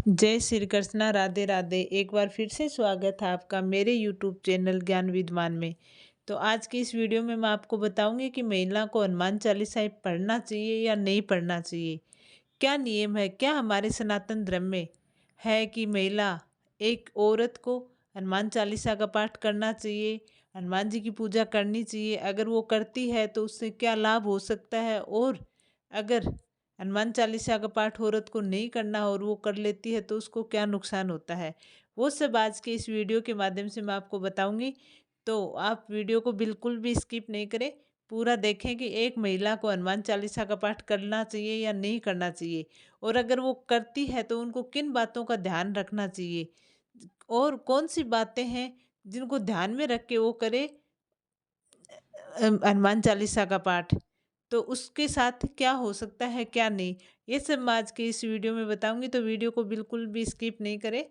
जय श्री कृष्णा, राधे राधे। एक बार फिर से स्वागत है आपका मेरे यूट्यूब चैनल ज्ञान विद्वान में। तो आज की इस वीडियो में मैं आपको बताऊंगी कि महिला को हनुमान चालीसा पढ़ना चाहिए या नहीं पढ़ना चाहिए। क्या नियम है, क्या हमारे सनातन धर्म में है कि महिला एक औरत को हनुमान चालीसा का पाठ करना चाहिए, हनुमान जी की पूजा करनी चाहिए। अगर वो करती है तो उससे क्या लाभ हो सकता है, और अगर हनुमान चालीसा का पाठ औरत को नहीं करना और वो कर लेती है तो उसको क्या नुकसान होता है, वो सब आज के इस वीडियो के माध्यम से मैं आपको बताऊंगी। तो आप वीडियो को बिल्कुल भी स्किप नहीं करें, पूरा देखें कि एक महिला को हनुमान चालीसा का पाठ करना चाहिए या नहीं करना चाहिए, और अगर वो करती है तो उनको किन बातों का ध्यान रखना चाहिए और कौन सी बातें हैं जिनको ध्यान में रख के वो करे हनुमान चालीसा का पाठ। तो उसके साथ क्या हो सकता है क्या नहीं, ये सब मैं आज के इस वीडियो में बताऊंगी। तो वीडियो को बिल्कुल भी स्किप नहीं करें,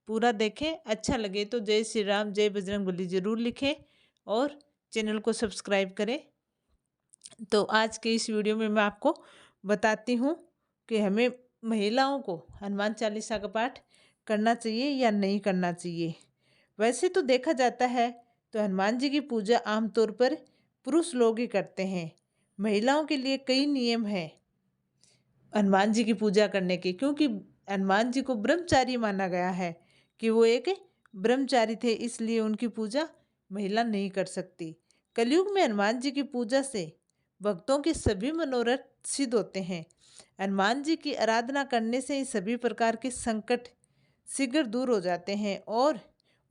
पूरा देखें। अच्छा लगे तो जय श्री राम, जय बजरंगबली जरूर लिखें और चैनल को सब्सक्राइब करें। तो आज के इस वीडियो में मैं आपको बताती हूँ कि हमें महिलाओं को हनुमान चालीसा का पाठ करना चाहिए या नहीं करना चाहिए। वैसे तो देखा जाता है तो हनुमान जी की पूजा आमतौर पर पुरुष लोग ही करते हैं। महिलाओं के लिए कई नियम हैं हनुमान जी की पूजा करने के, क्योंकि हनुमान जी को ब्रह्मचारी माना गया है कि वो एक ब्रह्मचारी थे, इसलिए उनकी पूजा महिला नहीं कर सकती। कलयुग में हनुमान जी की पूजा से भक्तों के सभी मनोरथ सिद्ध होते हैं। हनुमान जी की आराधना करने से ही सभी प्रकार के संकट शीघ्र दूर हो जाते हैं और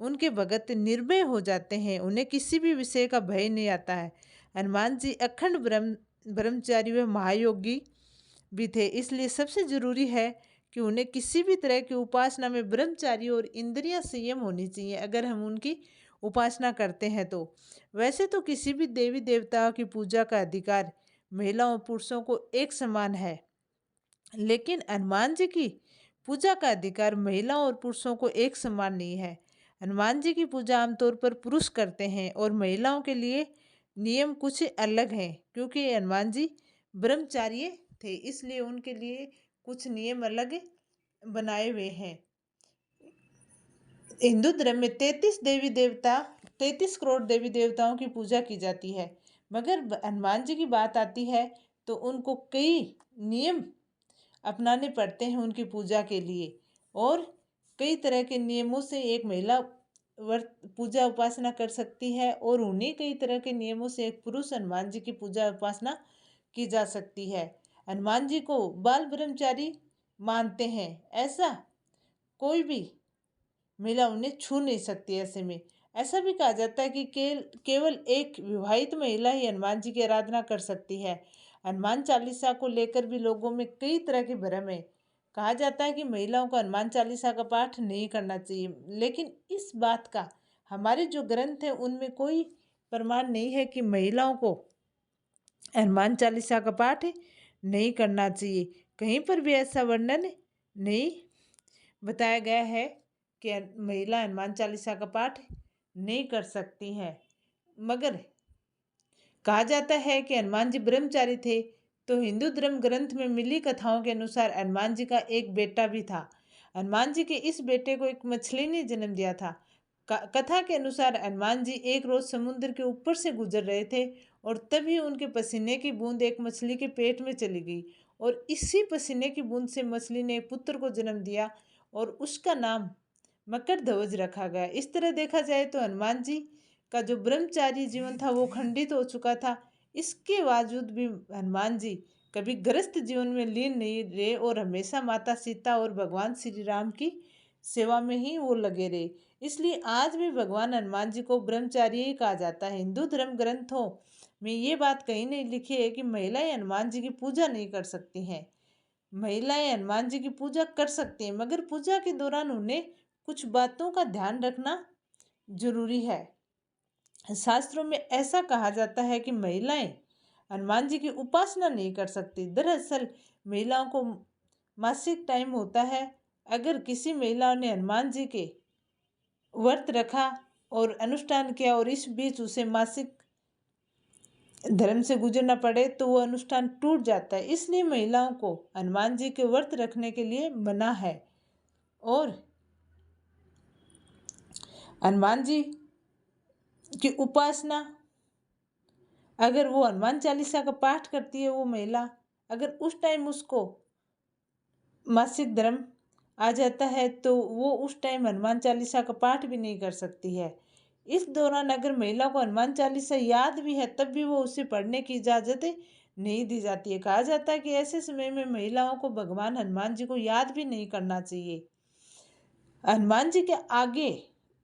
उनके भगत निर्भय हो जाते हैं। उन्हें किसी भी विषय का भय नहीं आता है। हनुमान जी अखंड ब्रह्मचारी व महायोगी भी थे, इसलिए सबसे जरूरी है कि उन्हें किसी भी तरह की उपासना में ब्रह्मचारी और इंद्रियां संयम होनी चाहिए अगर हम उनकी उपासना करते हैं तो। वैसे तो किसी भी देवी देवताओं की पूजा का अधिकार महिलाओं और पुरुषों को एक समान है, लेकिन हनुमान जी की पूजा का अधिकार महिलाओं और पुरुषों को एक समान नहीं है। हनुमान जी की पूजा आमतौर पर पुरुष करते हैं और महिलाओं के लिए नियम कुछ अलग हैं, क्योंकि हनुमान जी ब्रह्मचारी थे, इसलिए उनके लिए कुछ नियम अलग बनाए हुए हैं। हिंदू धर्म में 33 करोड़ देवी देवताओं की पूजा की जाती है, मगर हनुमान जी की बात आती है तो उनको कई नियम अपनाने पड़ते हैं उनकी पूजा के लिए। और कई तरह के नियमों से एक महिला व्रत पूजा उपासना कर सकती है, और उन्हीं कई तरह के नियमों से एक पुरुष हनुमान जी की पूजा उपासना की जा सकती है। हनुमान जी को बाल ब्रह्मचारी मानते हैं, ऐसा कोई भी महिला उन्हें छू नहीं सकती। ऐसे में ऐसा भी कहा जाता है कि केवल एक विवाहित महिला ही हनुमान जी की आराधना कर सकती है। हनुमान चालीसा को लेकर भी लोगों में कई तरह के भ्रम है। कहा जाता है कि महिलाओं को हनुमान चालीसा का पाठ नहीं करना चाहिए, लेकिन इस बात का हमारे जो ग्रंथ है उनमें कोई प्रमाण नहीं है कि महिलाओं को हनुमान चालीसा का पाठ नहीं करना चाहिए। कहीं पर भी ऐसा वर्णन नहीं बताया गया है कि महिला हनुमान चालीसा का पाठ नहीं कर सकती हैं। मगर कहा जाता है कि हनुमान जी ब्रह्मचारी थे, तो हिंदू धर्म ग्रंथ में मिली कथाओं के अनुसार हनुमान जी का एक बेटा भी था। हनुमान जी के इस बेटे को एक मछली ने जन्म दिया था। कथा के अनुसार हनुमान जी एक रोज समुद्र के ऊपर से गुजर रहे थे और तभी उनके पसीने की बूंद एक मछली के पेट में चली गई, और इसी पसीने की बूंद से मछली ने एक पुत्र को जन्म दिया और उसका नाम मकर ध्वज रखा गया। इस तरह देखा जाए तो हनुमान जी का जो ब्रह्मचारी जीवन था वो खंडित हो चुका था। इसके बावजूद भी हनुमान जी कभी गृहस्थ जीवन में लीन नहीं रहे और हमेशा माता सीता और भगवान श्री राम की सेवा में ही वो लगे रहे। इसलिए आज भी भगवान हनुमान जी को ब्रह्मचारी ही कहा जाता है। हिंदू धर्म ग्रंथों में ये बात कहीं नहीं लिखी है कि महिलाएं हनुमान जी की पूजा नहीं कर सकती हैं। महिलाएं हनुमान जी की पूजा कर सकती हैं, मगर पूजा के दौरान उन्हें कुछ बातों का ध्यान रखना जरूरी है। शास्त्रों में ऐसा कहा जाता है कि महिलाएं हनुमान जी की उपासना नहीं कर सकती। दरअसल महिलाओं को मासिक टाइम होता है। अगर किसी महिला ने हनुमान जी के व्रत रखा और अनुष्ठान किया और इस बीच उसे मासिक धर्म से गुजरना पड़े तो वो अनुष्ठान टूट जाता है। इसलिए महिलाओं को हनुमान जी के व्रत रखने के लिए मना है। और हनुमान जी की उपासना, अगर वो हनुमान चालीसा का पाठ करती है वो महिला, अगर उस टाइम उसको मासिक धर्म आ जाता है तो वो उस टाइम हनुमान चालीसा का पाठ भी नहीं कर सकती है। इस दौरान अगर महिला को हनुमान चालीसा याद भी है तब भी वो उसे पढ़ने की इजाज़त नहीं दी जाती है। कहा जाता है कि ऐसे समय में महिलाओं को भगवान हनुमान जी को याद भी नहीं करना चाहिए। हनुमान जी के आगे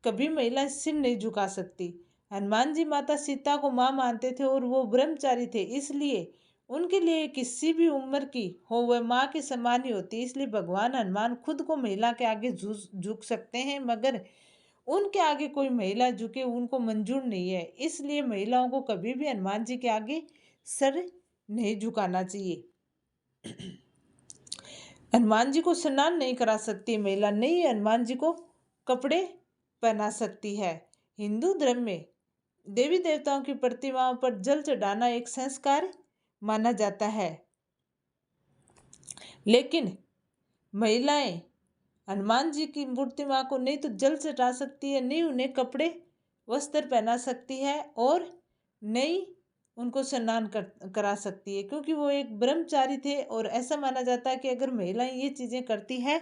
कभी महिला सिर नहीं झुका सकती। हनुमान जी माता सीता को माँ मानते थे और वो ब्रह्मचारी थे, इसलिए उनके लिए किसी भी उम्र की हो वह माँ के समान ही होती है। इसलिए भगवान हनुमान खुद को महिला के आगे झुक सकते हैं, मगर उनके आगे कोई महिला झुके उनको मंजूर नहीं है। इसलिए महिलाओं को कभी भी हनुमान जी के आगे सर नहीं झुकाना चाहिए। हनुमान जी को स्नान नहीं करा सकती महिला, नहीं हनुमान जी को कपड़े पहना सकती है। हिंदू धर्म में देवी देवताओं की प्रतिमाओं पर जल चढ़ाना एक संस्कार माना जाता है, लेकिन महिलाएं हनुमान जी की प्रतिमा को नहीं तो जल चढ़ा सकती है, नहीं उन्हें कपड़े वस्त्र पहना सकती है और नहीं उनको स्नान करा सकती है, क्योंकि वो एक ब्रह्मचारी थे। और ऐसा माना जाता है कि अगर महिलाएं ये चीज़ें करती है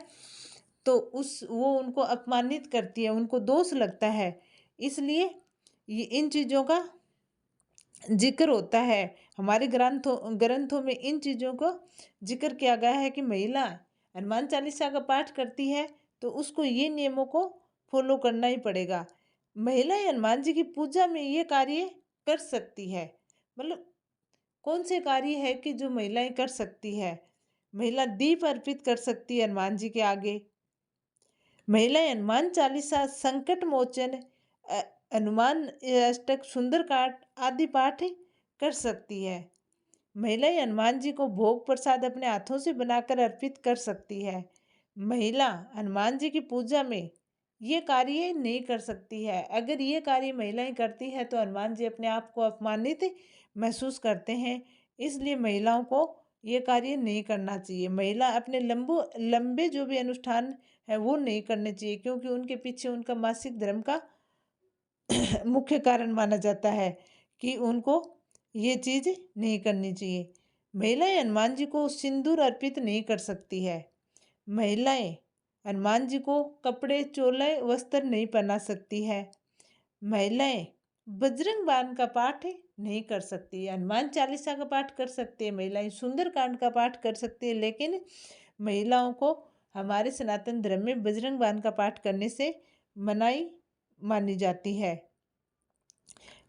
तो वो उनको अपमानित करती है, उनको दोष लगता है। इसलिए ये इन चीज़ों का जिक्र होता है। हमारे ग्रंथों में इन चीज़ों को जिक्र किया गया है कि महिला हनुमान चालीसा का पाठ करती है तो उसको ये नियमों को फॉलो करना ही पड़ेगा। महिलाएं हनुमान जी की पूजा में ये कार्य कर सकती है। मतलब कौन से कार्य है कि जो महिलाएं कर सकती है? महिला दीप अर्पित कर सकती है हनुमान जी के आगे। महिलाएं हनुमान चालीसा, संकट मोचन, हनुमान अष्टक, सुंदरकांड आदि पाठ कर सकती है। महिलाएं हनुमान जी को भोग प्रसाद अपने हाथों से बनाकर अर्पित कर सकती है। महिला हनुमान जी की पूजा में ये कार्य नहीं कर सकती है। अगर ये कार्य महिलाएं करती है तो हनुमान जी अपने आप को अपमानित महसूस करते हैं, इसलिए महिलाओं को ये कार्य नहीं करना चाहिए। महिला अपने लंबे जो भी अनुष्ठान है वो नहीं करने चाहिए, क्योंकि उनके पीछे उनका मासिक धर्म का मुख्य कारण माना जाता है कि उनको ये चीज़ नहीं करनी चाहिए। महिलाएं हनुमान जी को सिंदूर अर्पित नहीं कर सकती है। महिलाएं हनुमान जी को कपड़े, चोले, वस्त्र नहीं पहना सकती है। महिलाएं बजरंग बाण का पाठ नहीं कर सकती है। हनुमान चालीसा का पाठ कर सकती है महिलाएं, सुंदरकांड का पाठ कर सकती है, लेकिन महिलाओं को हमारे सनातन धर्म में बजरंग बाण का पाठ करने से मनाही मानी जाती है।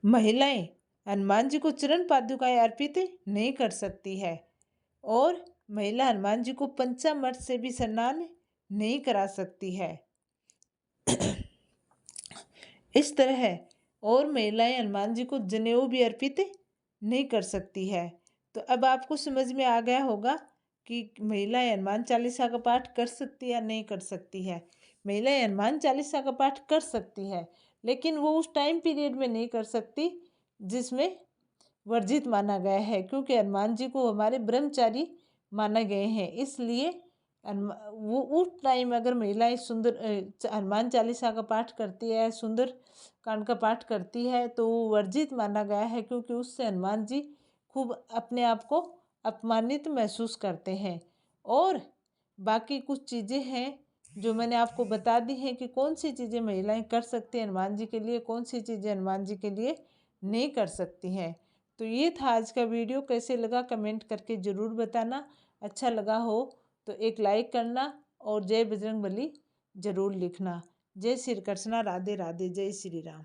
महिलाएं हनुमान जी को चरण पादुकाएं अर्पित नहीं कर सकती है और महिला हनुमान जी को पंचामृत से भी स्नान नहीं करा सकती है। इस तरह और महिलाएं हनुमान जी को जनेऊ भी अर्पित नहीं कर सकती है। तो अब आपको समझ में आ गया होगा कि महिलाएं हनुमान चालीसा का पाठ कर सकती है या नहीं कर सकती है। महिलाएं हनुमान चालीसा का पाठ कर सकती है, लेकिन वो उस टाइम पीरियड में नहीं कर सकती जिसमें वर्जित माना गया है, क्योंकि हनुमान जी को हमारे ब्रह्मचारी माना गए हैं। इसलिए वो उस टाइम अगर महिलाएं हनुमान चालीसा का पाठ करती है, सुंदर कांड का पाठ करती है, तो वो वर्जित माना गया है, क्योंकि उससे हनुमान जी खूब अपने आप को अपमानित महसूस करते हैं। और बाकी कुछ चीज़ें हैं जो मैंने आपको बता दी हैं कि कौन सी चीज़ें महिलाएं कर सकती हैं हनुमान जी के लिए, कौन सी चीज़ें हनुमान जी के लिए नहीं कर सकती हैं। तो ये था आज का वीडियो। कैसे लगा कमेंट करके ज़रूर बताना। अच्छा लगा हो तो एक लाइक करना और जय बजरंगबली ज़रूर लिखना। जय श्री कृष्णा, राधे राधे, जय श्री राम।